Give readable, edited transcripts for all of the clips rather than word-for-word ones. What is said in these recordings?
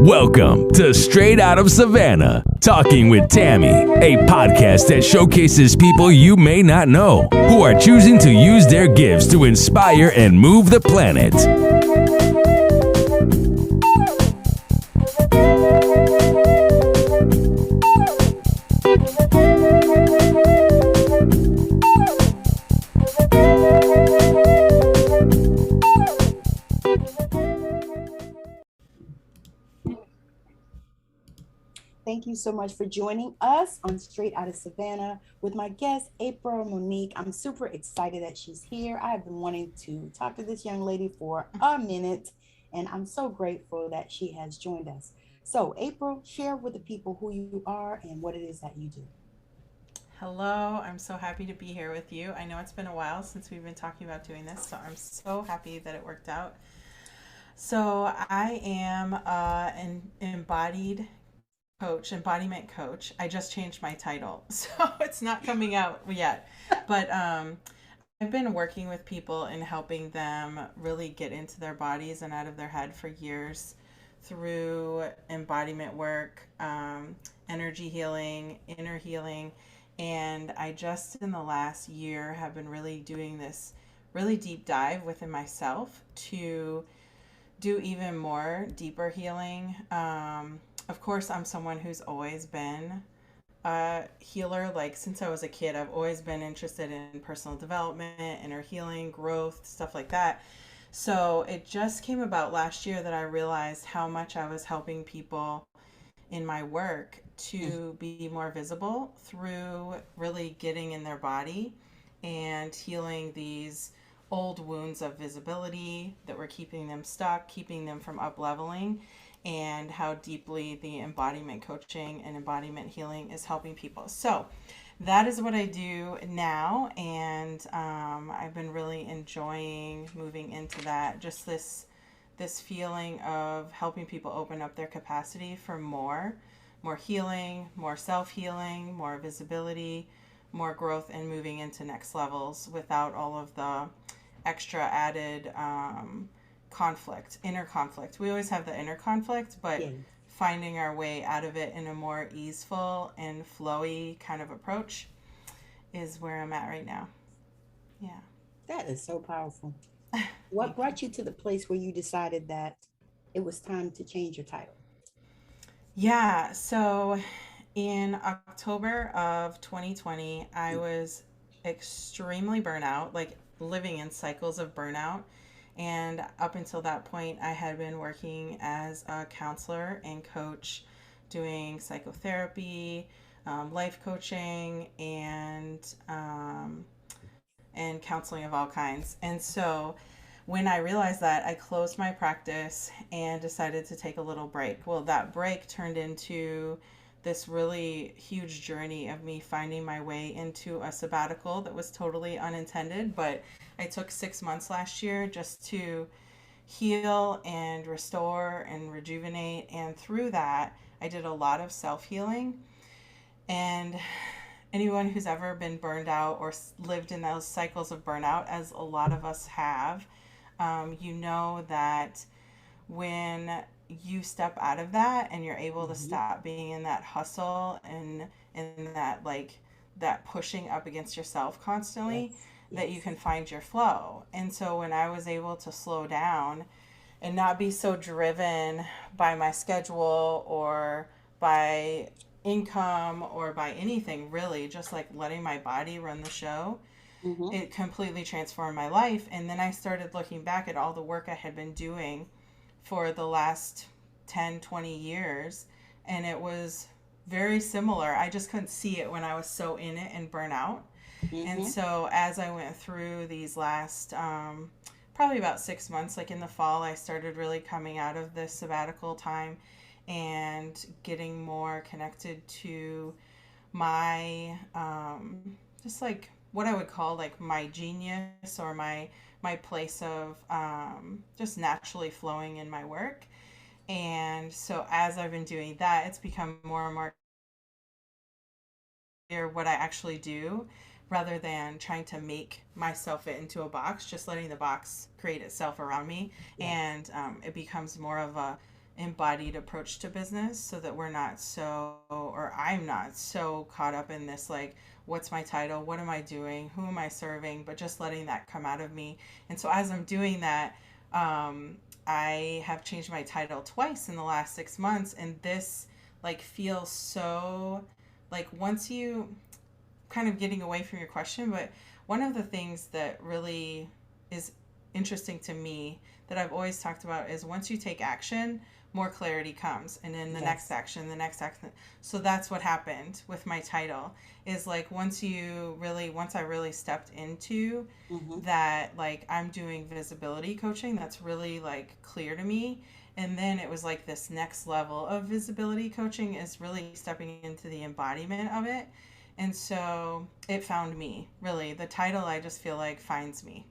Welcome to Straight Out of Savannah, Talking with Tammi, a podcast that showcases people you may not know who are choosing to use their gifts to inspire and move the planet. Thank you so much for joining us on Straight Out of Savannah with my guest, April Monique. I'm super excited that she's here. I've been wanting to talk to this young lady for a minute, and I'm so grateful that she has joined us. So, April, share with the people who you are and what it is that you do. Hello, I'm so happy to be here with you. I know it's been a while since we've been talking about doing this, so I'm so happy that it worked out. So, I am an embodiment coach. I just changed my title, so it's not coming out yet. But I've been working with people and helping them really get into their bodies and out of their head for years through embodiment work, energy healing, inner healing. And I just in the last year have been really doing this really deep dive within myself to do even more deeper healing. Of course, I'm someone who's always been a healer. Like since I was a kid, I've always been interested in personal development, inner healing, growth, stuff like that. So it just came about last year that I realized how much I was helping people in my work to be more visible through really getting in their body and healing these old wounds of visibility that were keeping them stuck, keeping them from up leveling, and how deeply the embodiment coaching and embodiment healing is helping people. So that is what I do now, and I've been really enjoying moving into that. Just this feeling of helping people open up their capacity for more healing, more self-healing, more visibility, more growth, and moving into next levels without all of the extra added inner conflict. We always have the inner conflict, but finding our way out of it in a more easeful and flowy kind of approach is where I'm at right now. Yeah. That is so powerful. What brought you to the place where you decided that it was time to change your title? Yeah, so in October of 2020, I was extremely burnout, like living in cycles of burnout. And up until that point, I had been working as a counselor and coach, doing psychotherapy, life coaching, and counseling of all kinds. And so when I realized that, I closed my practice and decided to take a little break. Well, that break turned into this really huge journey of me finding my way into a sabbatical that was totally unintended, but I took 6 months last year just to heal and restore and rejuvenate. And through that, I did a lot of self-healing. And anyone who's ever been burned out or lived in those cycles of burnout, as a lot of us have, you know that when you step out of that and you're able to stop being in that hustle and in that pushing up against yourself constantly, that you can find your flow. And so when I was able to slow down and not be so driven by my schedule or by income or by anything really, just like letting my body run the show, it completely transformed my life. And then I started looking back at all the work I had been doing for the last 10, 20 years, and it was very similar. I just couldn't see it when I was so in it and burnt out. And so as I went through these last probably about 6 months, like in the fall, I started really coming out of this sabbatical time and getting more connected to my just like what I would call like my genius or my place of just naturally flowing in my work. And so as I've been doing that, it's become more and more clear what I actually do rather than trying to make myself fit into a box, just letting the box create itself around me. And it becomes more of a embodied approach to business, so that we're not so, or I'm not so caught up in this, like, what's my title, what am I doing, who am I serving, but just letting that come out of me. And so as I'm doing that, I have changed my title twice in the last 6 months, and this like feels so, like, once you, kind of getting away from your question, but one of the things that really is interesting to me that I've always talked about is once you take action, more clarity comes, and then the next action, the next action. So that's what happened with my title, is like once I really stepped into that, like, I'm doing visibility coaching, that's really like clear to me. And then it was like this next level of visibility coaching is really stepping into the embodiment of it. And so it found me, really. The title, I just feel like, finds me.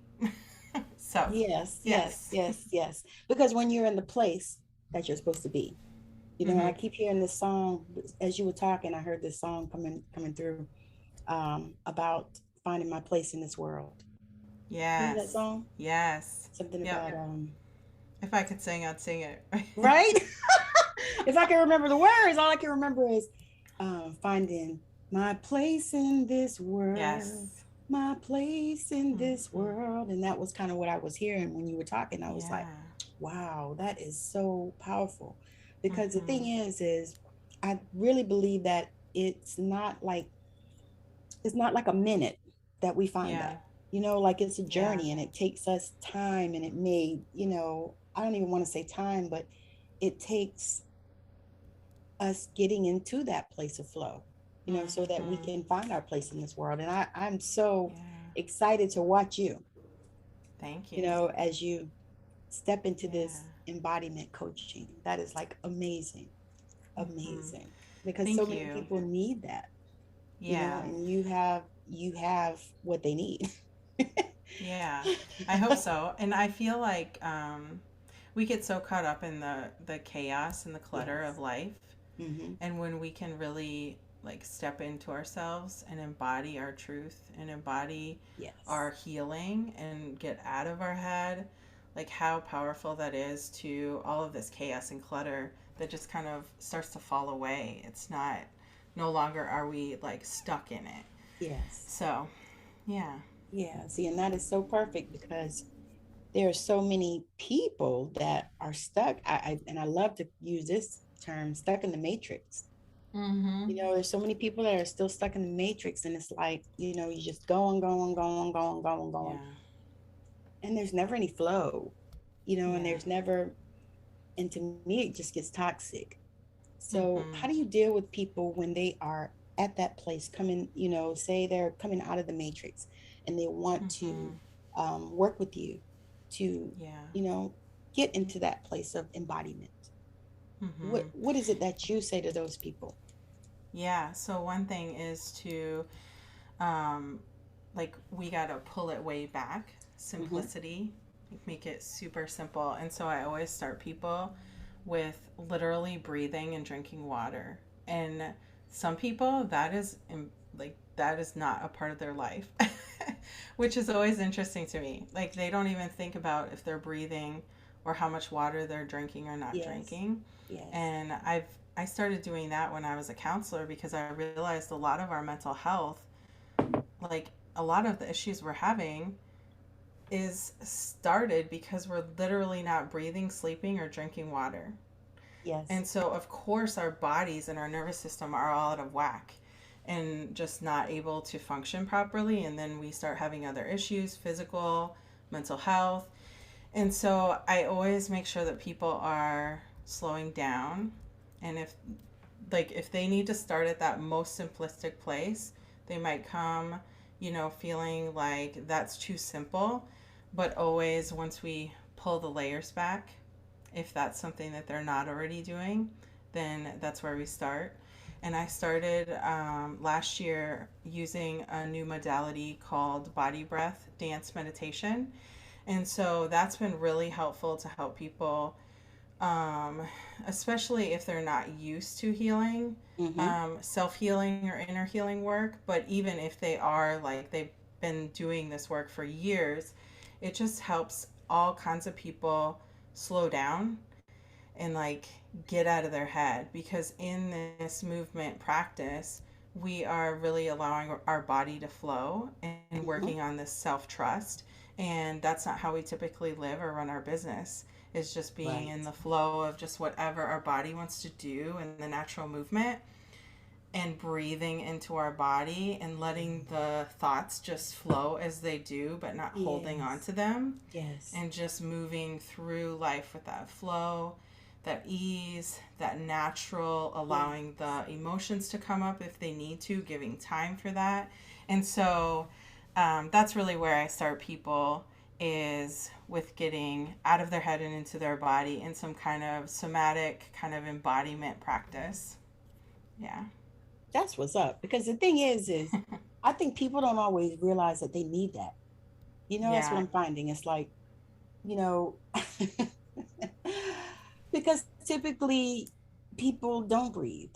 So, yes. Because when you're in the place that you're supposed to be, you know, I keep hearing this song as you were talking. I heard this song coming through about finding my place in this world. Remember that Yes. song? Yes. Something Yep. about If I could sing, I'd sing it. right? If I can remember the words, all I can remember is finding my place in this world. Yes. My place in this world. And that was kind of what I was hearing when you were talking. I was like, wow, that is so powerful. Because the thing is I really believe that it's not like a minute that we find that. You know, like it's a journey, and it takes us time, and it may, you know, I don't even want to say time, but it takes us getting into that place of flow, you know, so that we can find our place in this world. And I'm so excited to watch you, Thank you you. know, as you step into this embodiment coaching. That is like amazing, because so Thank many you. people need that, you know, Yeah. and you have what they need. Yeah. I hope so. And I feel like we get so caught up in the chaos and the clutter of life. And when we can really like step into ourselves and embody our truth and embody our healing and get out of our head, like how powerful that is to all of this chaos and clutter that just kind of starts to fall away. It's not, no longer are we like stuck in it. Yes. So, yeah. Yeah. See, and that is so perfect, because there are so many people that are stuck. And I love to use this term, stuck in the matrix. You know, there's so many people that are still stuck in the matrix, and it's like, you know, you just going, and there's never any flow, you know, and there's never, and to me, it just gets toxic. So how do you deal with people when they are at that place, coming, you know, say they're coming out of the matrix, and they want to work with you to, you know, get into that place of embodiment? What is it that you say to those people? Yeah. So one thing is to, like, we got to pull it way back. Simplicity, like, make it super simple. And so I always start people with literally breathing and drinking water. And some people, that is like, that is not a part of their life, which is always interesting to me. Like, they don't even think about if they're breathing or how much water they're drinking or not drinking. And I started doing that when I was a counselor, because I realized a lot of our mental health, like a lot of the issues we're having, is started because we're literally not breathing, sleeping, or drinking water. And so, of course, our bodies and our nervous system are all out of whack and just not able to function properly. And then we start having other issues, physical, mental health. And so I always make sure that people are slowing down. And if they need to start at that most simplistic place, they might come, you know, feeling like that's too simple. But always, once we pull the layers back, if that's something that they're not already doing, then that's where we start. And I started last year using a new modality called body breath dance meditation. And so that's been really helpful to help people, especially if they're not used to healing, self-healing or inner healing work. But even if they are, like, they've been doing this work for years, it just helps all kinds of people slow down and like get out of their head, because in this movement practice we are really allowing our body to flow and Mm-hmm. working on this self-trust, and that's not how we typically live or run our business. It's just being in Right. the flow of just whatever our body wants to do and the natural movement, and breathing into our body and letting the thoughts just flow as they do, but not holding on Yes. to them, Yes. and just moving through life with that flow, that ease, that natural, Yes. allowing the emotions to come up if they need to, giving time for that. And so that's really where I start people, is with getting out of their head and into their body in some kind of somatic kind of embodiment practice. Yeah. That's what's up. Because the thing is I think people don't always realize that they need that. That's what Yeah. I'm finding. It's like, you know, because typically people don't breathe.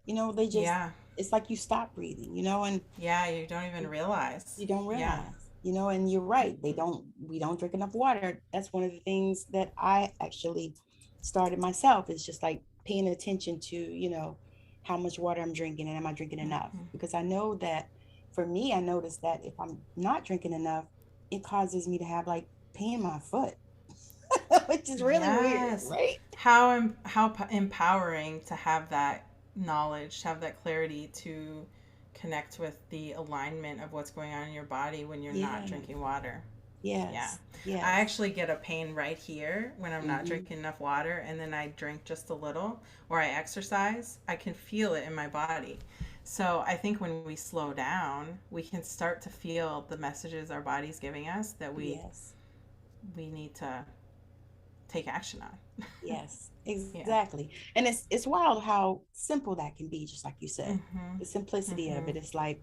They just, Yeah. it's like you stop breathing, and Yeah, you don't even realize. you don't Yeah. realize, and you're right. We don't drink enough water. That's one of the things that I actually started myself, is just like paying attention to, how much water I'm drinking and am I drinking enough? Mm-hmm. Because I know that for me, I noticed that if I'm not drinking enough, it causes me to have like pain in my foot, which is really weird, Yes. right? How empowering to have that knowledge, to have that clarity, to connect with the alignment of what's going on in your body when you're not Yeah. drinking water. Yeah. Yes. I Yes. actually get a pain right here when I'm not Mm-hmm. drinking enough water, and then I drink just a little or I exercise. I can feel it in my body. So I think when we slow down, we can start to feel the messages our body's giving us that Yes. we need to take action on. Yes, Yeah. exactly. And it's wild how simple that can be, just like you said. Mhm. The simplicity of it. Mhm. It's like,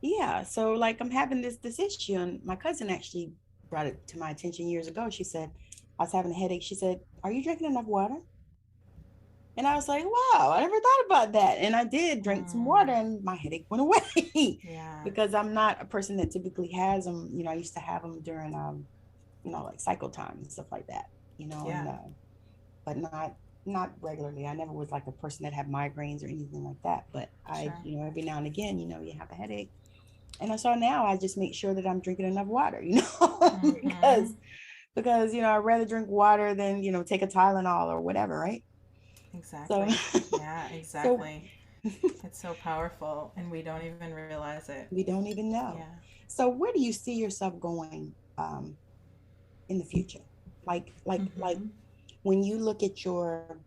yeah, so like I'm having this issue, and my cousin actually brought it to my attention years ago. She said, I was having a headache. She said, "Are you drinking enough water?" And I was like, wow, I never thought about that. And I did drink some water, Mm. and my headache went away. Yeah. Because I'm not a person that typically has them. I used to have them during like cycle time and stuff like that, Yeah. and but not regularly. I never was like a person that had migraines or anything like that. But I, Sure. every now and again, you have a headache. And so now I just make sure that I'm drinking enough water, because Mhm. I'd rather drink water than, take a Tylenol or whatever, right? So Exactly. Yeah, so exactly. It's so powerful and we don't even realize it. we don't even Yeah. know. So where do you see yourself going in the future? Like Mhm. when you look at your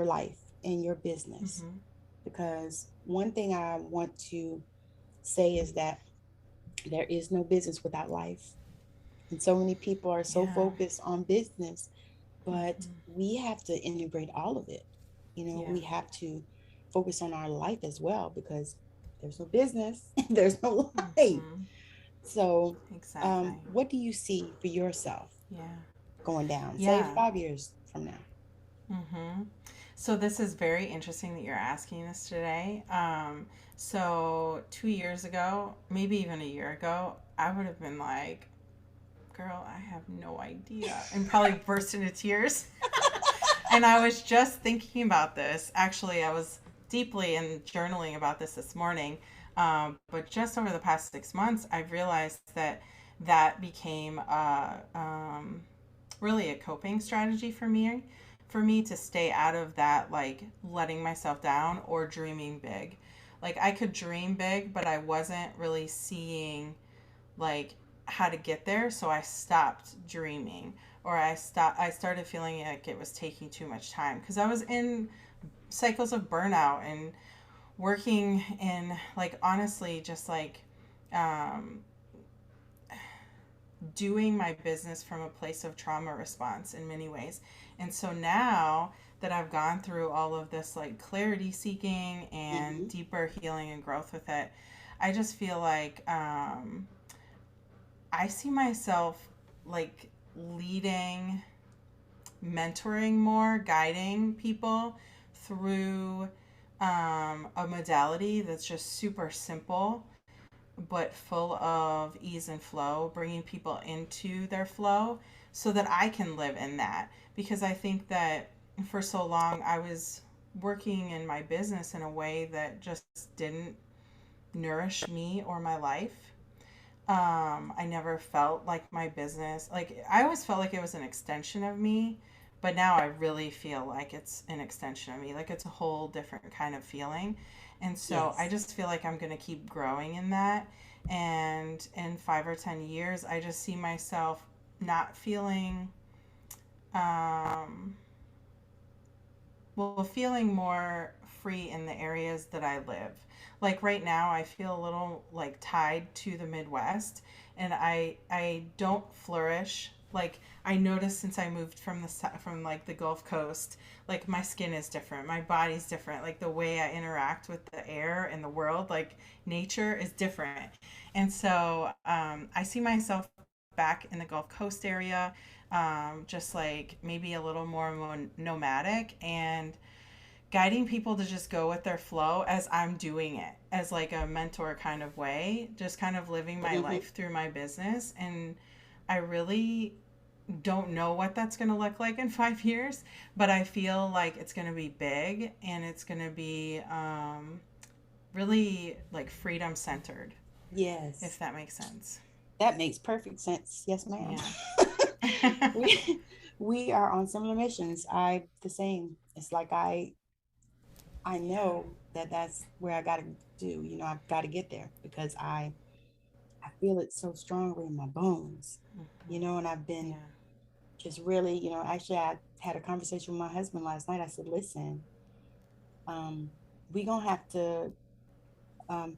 life and your business, Mhm. because one thing I want to say is that there is no business without life. And so many people are so Yeah. focused on business, but Mhm. we have to integrate all of it. Yeah. We have to focus on our life as well, because there's no business, there's no life. Mhm. So, Exactly. what do you see for yourself Yeah. going down, say Yeah. 5 years from now? Mm-hmm. So this is very interesting that you're asking this today. So 2 years ago, maybe even a year ago, I would have been like, "Girl, I have no idea," and probably burst into tears. And I was just thinking about this. Actually, I was deeply in journaling about this morning. But just over the past 6 months, I've realized that that became really a coping strategy for me to stay out of that, like letting myself down or dreaming big. Like I could dream big, but I wasn't really seeing like how to get there, so I stopped dreaming, or I started feeling like it was taking too much time because I was in cycles of burnout and working in, like, honestly just like um, doing my business from a place of trauma response in many ways. And so now that I've gone through all of this like clarity seeking and Mm-hmm. deeper healing and growth with it, I just feel like I see myself like leading, mentoring more, guiding people through a modality that's just super simple but full of ease and flow, bringing people into their flow so that I can live in that. Because I think that for so long I was working in my business in a way that just didn't nourish me or my life. I never felt like my business, like I always felt like it was an extension of me, but now I really feel like it's an extension of me. Like it's a whole different kind of feeling. And so I Yes. just feel like I'm going to keep growing in that. And in 5 or 10 years, I just see myself not feeling, um, well, feeling more free in the areas that I live. Like right now, I feel a little like tied to the Midwest, and I don't flourish. Like I noticed since I moved from from like the Gulf Coast, like my skin is different, my body's different, like the way I interact with the air and the world, like nature is different. And so I see myself back in the Gulf Coast area, just like maybe a little more nomadic and guiding people to just go with their flow as I'm doing it as like a mentor kind of way, just kind of living my Hmm. life through my business. And I really don't know what that's going to look like in 5 years, but I feel like it's going to be big and it's going to be really like freedom centered, if Yes. that makes sense. That makes perfect sense. Yes, ma'am. Yeah. we we are on similar missions. I the same. It's like I Yeah. know that that's where I got to do. You know, I've got to get there because I feel it so strongly in my bones. You know, and I've been Yeah. just really, you know, actually I had a conversation with my husband last night. I said, listen, um, we gonna have to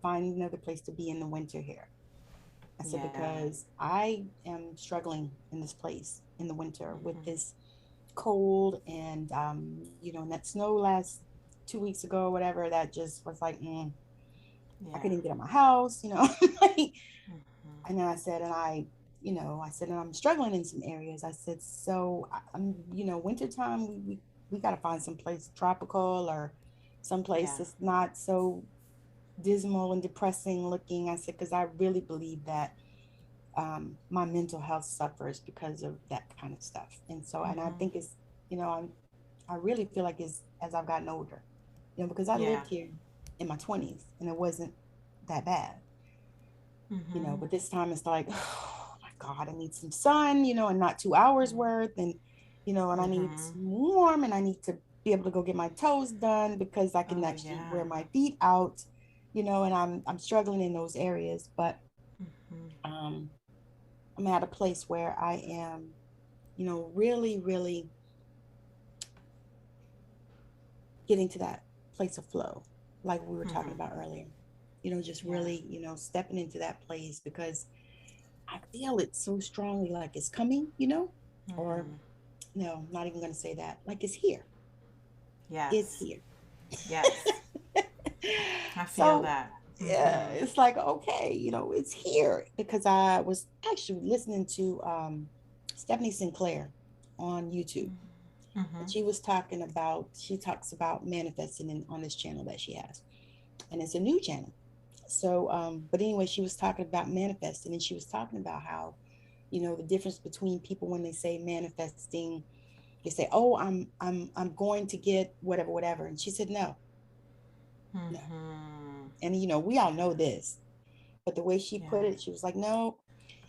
find another place to be in the winter here. I said, Yeah. because I am struggling in this place in the winter with Hmm. this cold and, you know, and that snow last 2 weeks ago, or whatever, that just was like, I Yeah. couldn't even get out of my house, you know. Like, Hmm. and then I said, and I, you know, I said, and I'm struggling in some areas. I said, so I'm, you know, wintertime, we got to find some place tropical or some place Yeah. that's not so dismal and depressing looking. I said, because I really believe that my mental health suffers because of that kind of stuff. And so, and I Hmm. think it's, you know, I really feel like it's as I've gotten older, you know, because I Yeah. lived here in my 20s and it wasn't that bad, you know, Hmm. but this time it's like, oh my God, I need some sun, you know, and not 2 hours worth. And, you know, and I need Hmm. warm and I need to be able to go get my toes done because I can Oh actually yeah. wear my feet out, you know, and I'm struggling in those areas. But Hmm. um, I'm at a place where I am, you know, really, really getting to that place of flow, like we were talking Hmm. about earlier, you know, just Yeah. really, you know, stepping into that place because I feel it so strongly, like it's coming, you know, or Hmm. no, not even going to say that, like it's here. It's Yes. here. Yes. I feel So, that. yeah, Hmm. it's like, okay, you know, it's here because I was actually listening to Stephanie Sinclair on YouTube. And Hmm. she was talking about, she talks about manifesting on this channel that she has. And it's a new channel. So, but anyway, she was talking about manifesting and she was talking about how, you know, the difference between people when they say manifesting, they say, oh, I'm going to get whatever, whatever. And she said, no, no. Hmm. And, you know, we all know this, but the way she Yeah. put it, she was like, no,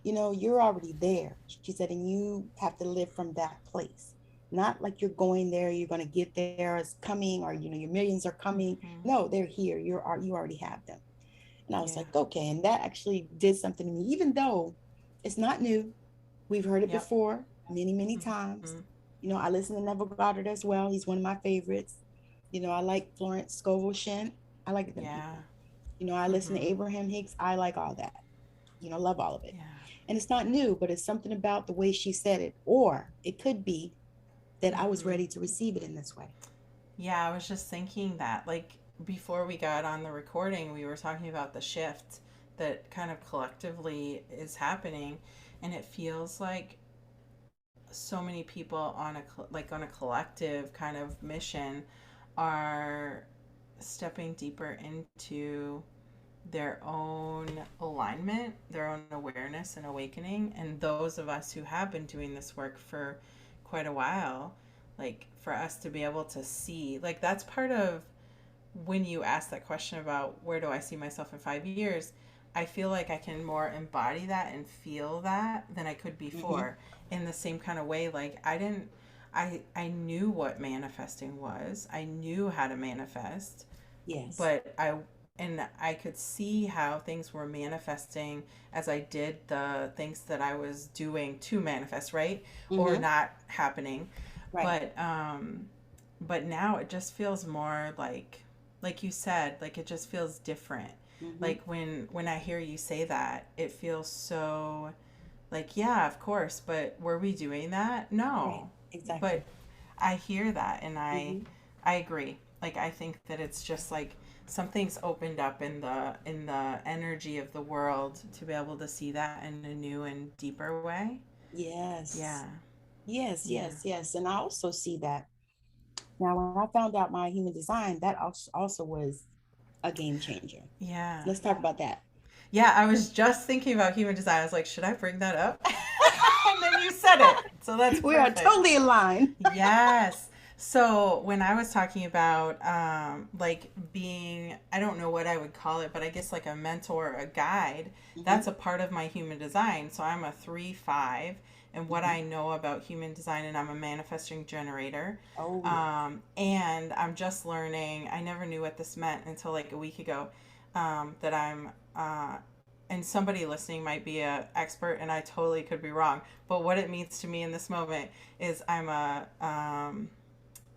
you know, you're already there. She said, and you have to live from that place. Not like you're going there, you're going to get there, it's coming, or, you know, your millions are coming. Hmm. No, they're here. You already have them. And I was Yeah. like, okay. And that actually did something to me, even though it's not new. We've heard it Yep. before many, many times. Hmm. You know, I listen to Neville Goddard as well. He's one of my favorites. You know, I like Florence Scovel Shant. I like them Yeah. people. You know, I listen to Hmm. Abraham Hicks. I like all that. You know, love all of it. Yeah. And it's not new, but it's something about the way she said it. Or it could be that I was Hmm. ready to receive it in this way. Yeah, I was just thinking that. Like, before we got on the recording, we were talking about the shift that kind of collectively is happening. And it feels like so many people on like on a collective kind of mission are stepping deeper into their own alignment, their own awareness and awakening. And those of us who have been doing this work for quite a while, like for us to be able to see, like that's part of when you ask that question about where do I see myself in 5 years, I feel like I can more embody that and feel that than I could before. In the same kind of way, like I knew what manifesting was. I knew how to manifest, Yes. but I could see how things were manifesting as I did the things that I was doing to manifest, right? Or not happening. Right. But now it just feels more like you said, like it just feels different. Like when I hear you say that, it feels so like, yeah, of course, but were we doing that? Right. No. Exactly. But I hear that and I agree. Like I think that it's just like something's opened up in the energy of the world to be able to see that in a new and deeper way. Yes. Yeah. Yes, Yeah. yes, yes. And I also see that now when I found out my human design, that also was a game changer. Yeah. Let's talk about that. Yeah, I was just thinking about human design. I was like, should I bring that up? And then you said it. So that's We perfect. are totally aligned. Yes. So when I was talking about like being, I don't know what I would call it, but I guess like a mentor, a guide, that's a part of my human design. So I'm a 3/5, and what I know about human design, and I'm a manifesting generator. Oh, And I'm just learning. I never knew what this meant until like a week ago, that I'm. And somebody listening might be an expert, and I totally could be wrong. But what it means to me in this moment is I'm a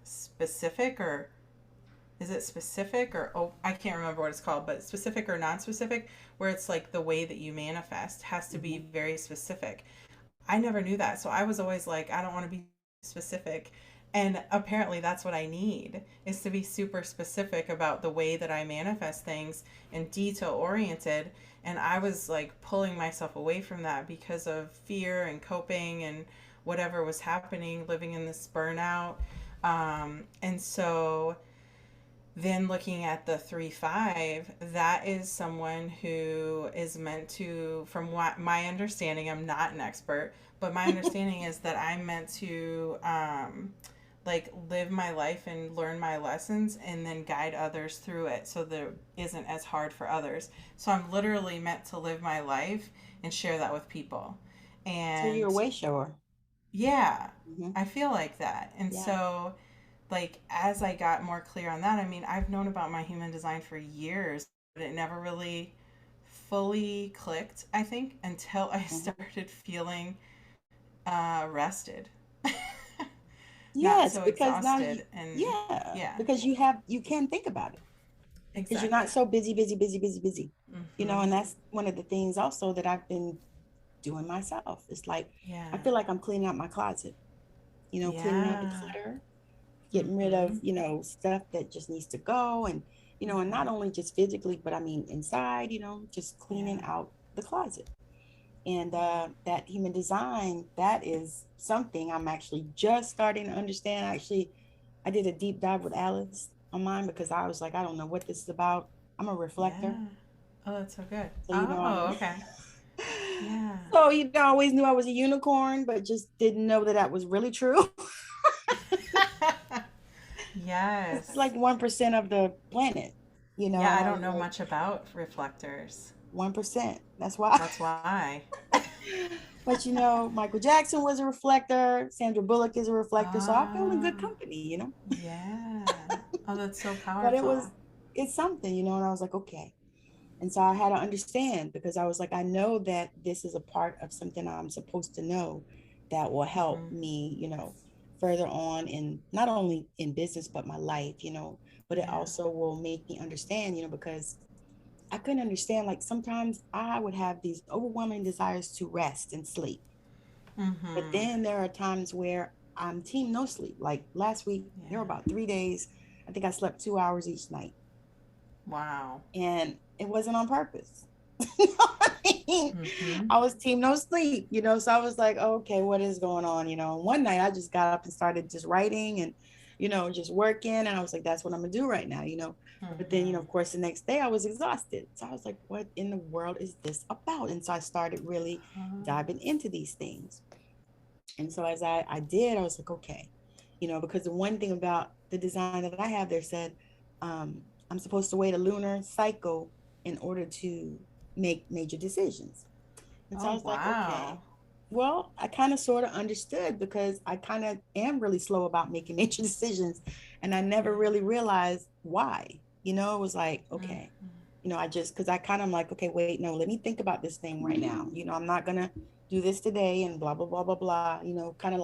specific, or is it specific, or oh, I can't remember what it's called, but specific or non-specific, where it's like the way that you manifest has to be very specific. I never knew that. So I was always like, I don't want to be specific. And apparently that's what I need, is to be super specific about the way that I manifest things and detail oriented. And I was like pulling myself away from that because of fear and coping and whatever was happening, living in this burnout. And so then looking at the 3/5, that is someone who is meant to, from what my understanding, I'm not an expert, but my understanding is that I'm meant to like live my life and learn my lessons and then guide others through it so that it isn't as hard for others. So I'm literally meant to live my life and share that with people. so you're a And way shower. yeah, Mm-hmm. I feel like that. And Yeah. so like as I got more clear on that, I mean, I've known about my human design for years, but it never really fully clicked, I think, until I started feeling rested. Not Yes, so because now you, exhausted and yeah, yeah, because you can think about it because you're exactly. not so busy, busy, busy, busy, busy. Mm-hmm. And that's one of the things also that I've been doing myself. It's like I Yeah. feel like I'm cleaning out my closet, cleaning out the Yeah. clutter, getting rid Mm-hmm. of, stuff that just needs to go. And, and not only just physically, but I mean, inside, just cleaning Yeah. out the closet. And that human design, that is something I'm actually just starting to understand. Actually, I did a deep dive with Alice on mine because I was like, I don't know what this is about. I'm a reflector. Yeah. Oh, that's so good. So, Oh, okay. Yeah. so, I always knew I was a unicorn, but just didn't know that that was really true. It's Yes. like 1% of the planet, Yeah, and I I don't was know like, much about reflectors. 1%. That's why. That's why. But Michael Jackson was a reflector. Sandra Bullock is a reflector. So I feel in good Ah, company. yeah. Oh, that's so But powerful. it's something, and I was like, okay. And so I had to understand because I was like, I know that this is a part of something I'm supposed to know that will help Mm-hmm. me, further on in not only in business, but my life, but it Yeah. also will make me understand, because I couldn't understand. Like sometimes I would have these overwhelming desires to rest and sleep. But Mm-hmm. then there are times where I'm team no sleep. Like last week, there were Yeah. about 3 days. I think I slept 2 hours each night. Wow. And it wasn't on purpose. You know what I mean? Mm-hmm. I was team no sleep, so I was like, okay, what is going on? One night I just got up and started just writing and, just working. And I was like, that's what I'm gonna do right now. But then, Mm-hmm. of course, the next day I was exhausted. So I was like, what in the world is this about? And so I started really Oh. diving into these things. And so as I did, I was like, okay, because the one thing about the design that I have there said, I'm supposed to wait a lunar cycle in order to make major decisions. And so I Oh, was like, okay, wow. well, I kind of sort of understood because I kind of am really slow about making major decisions. And I never really realized why. It was like, okay, I just, because I kind of like, okay, wait, no, let me think about this thing right now. I'm not going to do this today and blah, blah, blah, blah, blah, kind of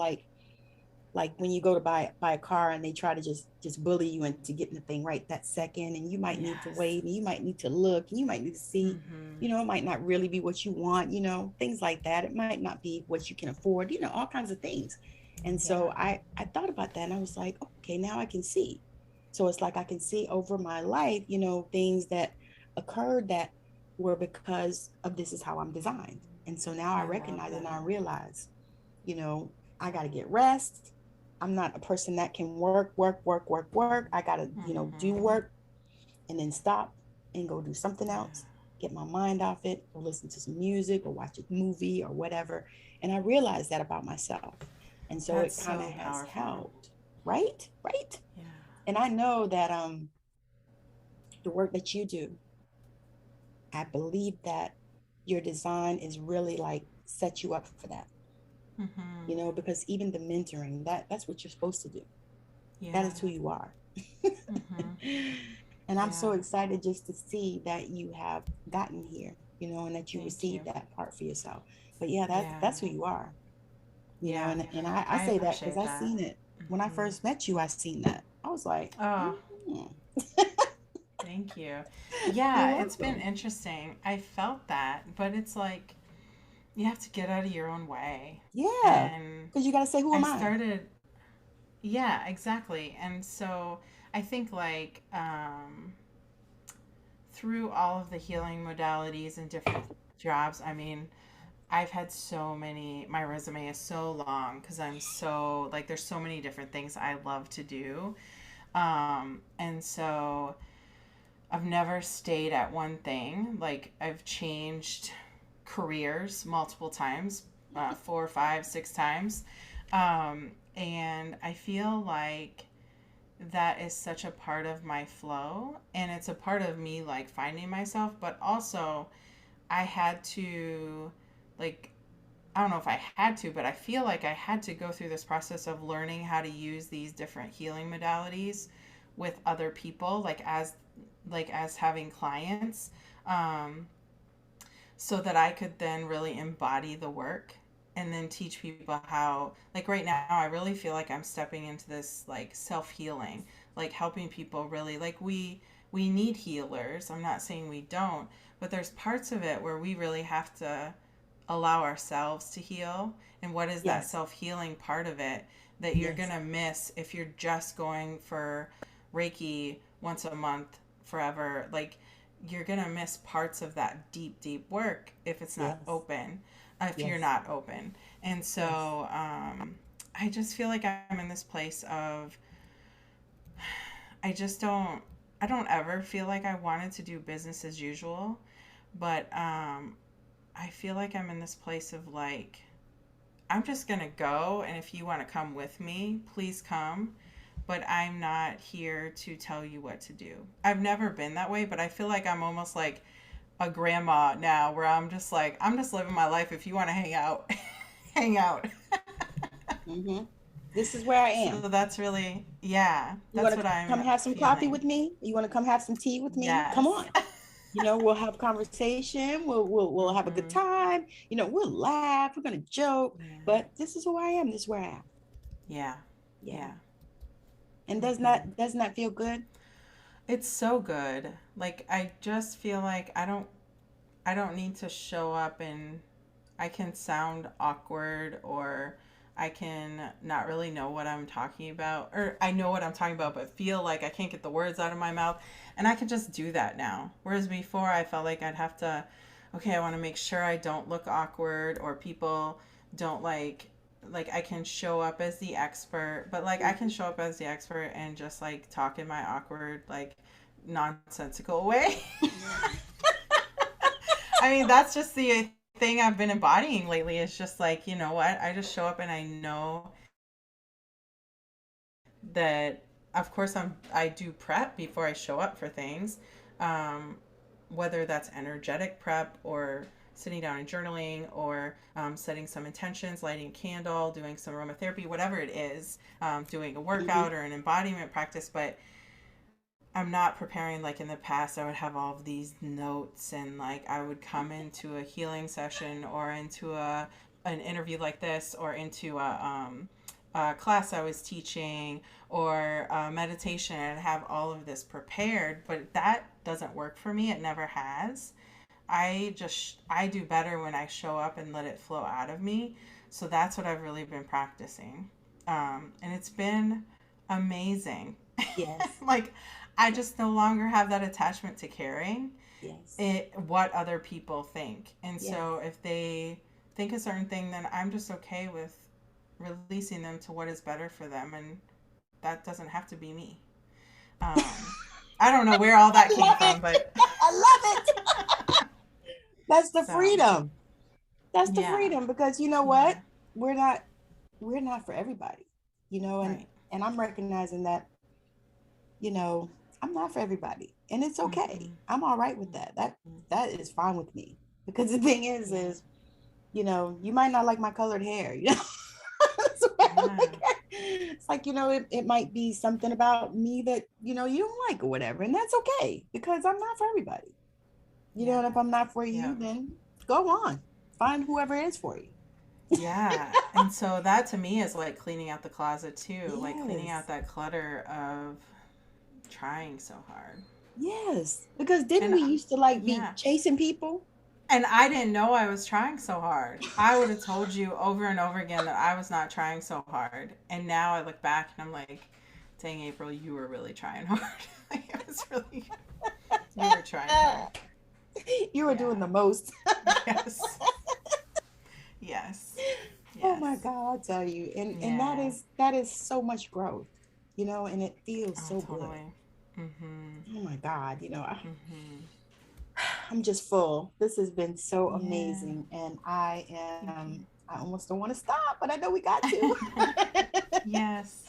like when you go to buy a car and they try to just bully you into getting the thing right that second, and you might need to Yes. wait, and you might need to look, and you might need to see, Mm-hmm. it might not really be what you want, things like that. It might not be what you can afford, all kinds of things. And so Yeah. I thought about that, and I was like, okay, now I can see. So it's like I can see over my life, things that occurred that were because of this is how I'm designed. And so now I I love recognize and I that. realize, you know, I got to get rest. I'm not a person that can work, work, work, work, work. I got to, do Mm-hmm. work and then stop and go do something Yeah. else, get my mind off it, or listen to some music or watch a movie or whatever. And I realized that about myself. And so That's it kind of so has powerful. helped, right? Right. Yeah. And I know that the work that you do, I believe that your design is really like set you up for that, Mm-hmm. because even the mentoring, that's what you're supposed to do. That Yeah. is who you are. Mm-hmm. And I'm so Yeah. excited just to see that you have gotten here, and that you Thank you. received that part for yourself. But yeah, Yeah. that's who you are, Yeah. and I I say that because appreciate I that. seen it when I Mm-hmm. first met you. I seen that. I was like, Oh, mm, thank you. you're Yeah, it's been welcome. interesting. I felt that, but it's like you have to get out of your own way. Yeah, And because you got to say, who I am I? started, yeah, exactly. And so I think like through all of the healing modalities and different jobs, I mean, I've had so many, my resume is so long because I'm so, like, there's so many different things I love to do. And so I've never stayed at one thing. Like, I've changed careers multiple times, 4, 5, 6 times. And I feel like that is such a part of my flow. And it's a part of me, like, finding myself. But also, I had to, like, I don't know if I had to, but I feel like I had to go through this process of learning how to use these different healing modalities with other people, like as having clients, um, so that I could then really embody the work and then teach people how. Like right now, I really feel like I'm stepping into this like self healing, like helping people really like we need healers. I'm not saying we don't, but there's parts of it where we really have to allow ourselves to heal. And what is that Yes, self healing part of it that you're going yes, to miss if you're just going for Reiki once a month forever? Like, you're going to miss parts of that deep, deep work if it's not yes, open, if you're yes, not open. And yes, so I just feel like I'm in this place of, I just don't, I don't ever feel like I wanted to do business as usual, but I feel like I'm in this place of like, I'm just going to go. And if you want to come with me, please come. But I'm not here to tell you what to do. I've never been that way, but I feel like I'm almost like a grandma now where I'm just like, I'm just living my life. If you want to hang out, hang out. hmm this is where I So am. that's really, yeah, You that's want what to come I'm have some coffee feeling. with me? You want to come have some tea with me? Come Yes. on. We'll have conversation. We'll have a good Mm-hmm. time. We'll laugh. We're gonna joke. Yeah. But this is who I am. This is where I am. Yeah. Yeah. Yeah. And Mm-hmm. doesn't that feel good? It's so good. Like I just feel like I don't need to show up and I can sound awkward or I can not really know what I'm talking about or I know what I'm talking about but feel like I can't get the words out of my mouth and I can just do that now. Whereas before I felt like I'd have to okay, I want to make sure I don't look awkward or people don't like I can show up as the expert, but like I can Mhm. show up as the expert and just like talk in my awkward like nonsensical way. I mean, that's just the thing I've been embodying lately is just like, you know what? I just show up and I know that, of course, I do prep before I show up for things, whether that's energetic prep or sitting down and journaling or setting some intentions, lighting a candle, doing some aromatherapy, whatever it is, doing a workout or an embodiment practice. But I'm not preparing like in the past. I would have all of these notes, and like I would come into a healing session or into an interview like this, or into a class I was teaching, or meditation, and have all of this prepared. But that doesn't work for me. It never has. I do better when I show up and let it flow out of me. So that's what I've really been practicing. And it's been amazing. Yes. Like, I just no longer have that attachment to caring what other people think. And so if they think a certain thing, then I'm just okay with releasing them to what is better for them. And that doesn't have to be me. I don't know where all that came from, but I love it. That's the freedom. That's the freedom, because you know what? We're not for everybody, you know, and I'm recognizing that, you know, I'm not for everybody, and it's okay. I'm all right with that. That is fine with me, because the thing is, you know, you might not like my colored hair, you know. It's like, you know, it might be something about me that, you know, you don't like or whatever, and that's okay, because I'm not for everybody. You know, and if I'm not for you, then go on. Find whoever is for you. Yeah. And so that to me is like cleaning out the closet too, like cleaning out that clutter of trying so hard. Yes. Because didn't we used to like be chasing people? And I didn't know I was trying so hard. I would have told you over and over again that I was not trying so hard. And now I look back and I'm like, dang, April, you were really trying hard. Like, it was really, you were trying hard. You were doing the most. Yes. Oh my God, I'll tell you. And that is so much growth, you know, and it feels so good. Oh my God, you know, I'm just full. This has been so amazing, and I almost don't want to stop, but I know we got to. Yes.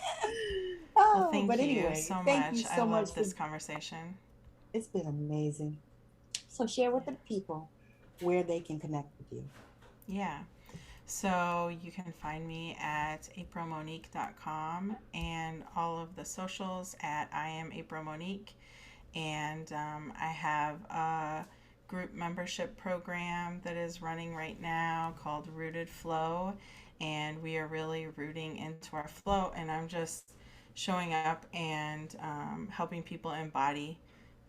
Oh, well, thank you so much. I love this conversation. It's been amazing. So share with the people where they can connect with you. Yeah. So you can find me at aprilmonique.com, and all of the socials at I am April Monique. And I have a group membership program that is running right now called Rooted Flow, and we are really rooting into our flow, and I'm just showing up and helping people embody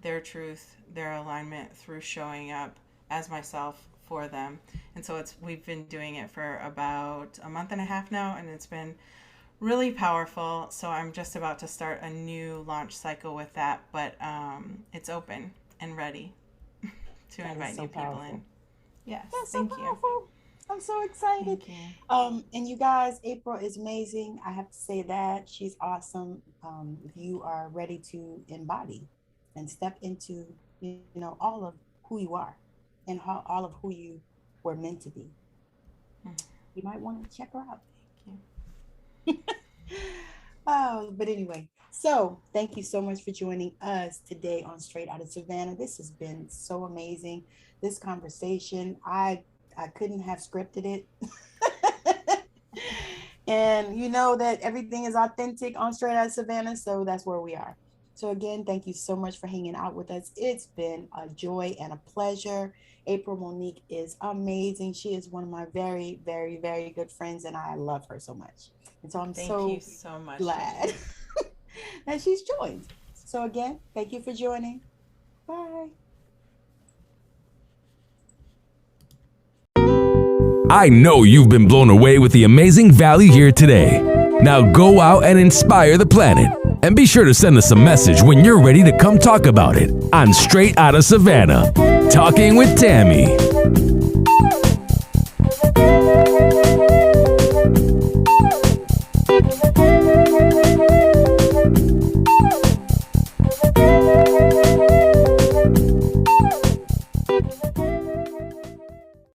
their truth, their alignment through showing up as myself for them. And so we've been doing it for about a month and a half now, and it's been really powerful. So I'm just about to start a new launch cycle with that, but it's open and ready to invite new people in. Yes, thank you. I'm so excited. And you guys, April is amazing. I have to say that she's awesome. You are ready to embody and step into, you know, all of who you are and all of who you were meant to be. You might want to check her out. Thank you. Oh, but anyway, so thank you so much for joining us today on Straight Out of Savannah. This has been so amazing. This conversation, I couldn't have scripted it. And you know that everything is authentic on Straight Out of Savannah, so that's where we are. So again, thank you so much for hanging out with us. It's been a joy and a pleasure. April Monique is amazing. She is one of my very, very, very good friends, and I love her so much. And so I'm so much glad that she's joined. So again, thank you for joining. Bye. I know you've been blown away with the amazing value here today. Now go out and inspire the planet. And be sure to send us a message when you're ready to come talk about it on Straight Outta Savannah, Talking with Tammi.